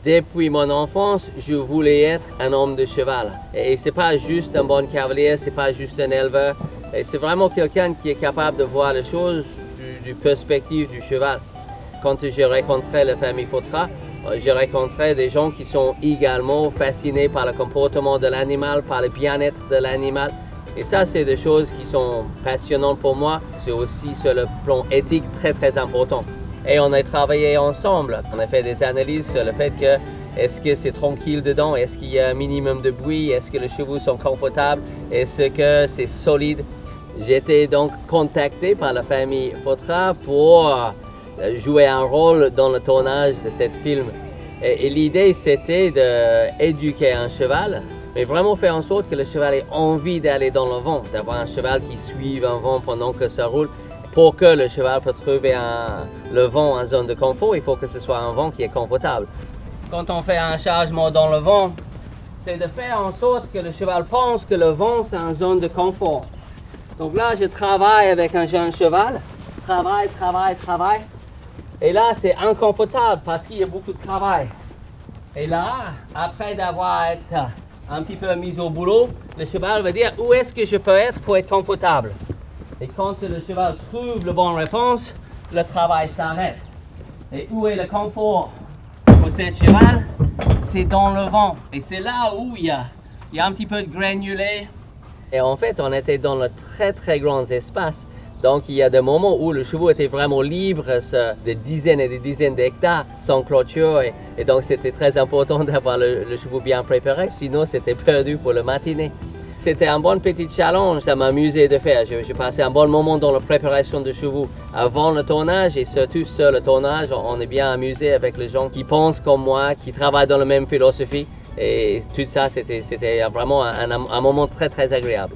Depuis mon enfance, je voulais être un homme de cheval. Et c'est pas juste un bon cavalier, c'est pas juste un éleveur. C'est vraiment quelqu'un qui est capable de voir les choses du perspective du cheval. Quand j'ai rencontré la famille Fautra, j'ai rencontré des gens qui sont également fascinés par le comportement de l'animal, par le bien-être de l'animal. Et ça, c'est des choses qui sont passionnantes pour moi. C'est aussi sur le plan éthique très important. Et on a travaillé ensemble. On a fait des analyses sur le fait que est-ce que c'est tranquille dedans, est-ce qu'il y a un minimum de bruit, est-ce que les chevaux sont confortables, est-ce que c'est solide. J'ai été donc contacté par la famille Fautra pour jouer un rôle dans le tournage de ce film. Et l'idée, c'était d'éduquer un cheval, mais vraiment faire en sorte que le cheval ait envie d'aller dans le vent, d'avoir un cheval qui suive un vent pendant que ça roule. Pour que le cheval puisse trouver le vent en zone de confort, il faut que ce soit un vent qui est confortable. Quand on fait un chargement dans le vent, c'est de faire en sorte que le cheval pense que le vent, c'est une zone de confort. Donc là, je travaille avec un jeune cheval, travaille. Et là, c'est inconfortable parce qu'il y a beaucoup de travail. Et là, après d'avoir été un petit peu mis au boulot, le cheval va dire où est-ce que je peux être pour être confortable. Et quand le cheval trouve la bonne réponse, le travail s'arrête. Et où est le confort pour ce cheval? C'est dans le vent. Et c'est là où il y a un petit peu de granulé. Et en fait, on était dans le très grands espaces. Donc, il y a des moments où le cheval était vraiment libre, des dizaines et des dizaines d'hectares sans clôture. Et donc, c'était très important d'avoir le cheval bien préparé. Sinon, c'était perdu pour la matinée. C'était un bon petit challenge, ça m'amusait de faire. J'ai passé un bon moment dans la préparation de chevaux avant le tournage et surtout sur le tournage, on est bien amusé avec les gens qui pensent comme moi, qui travaillent dans la même philosophie. Et tout ça, c'était vraiment un moment très agréable.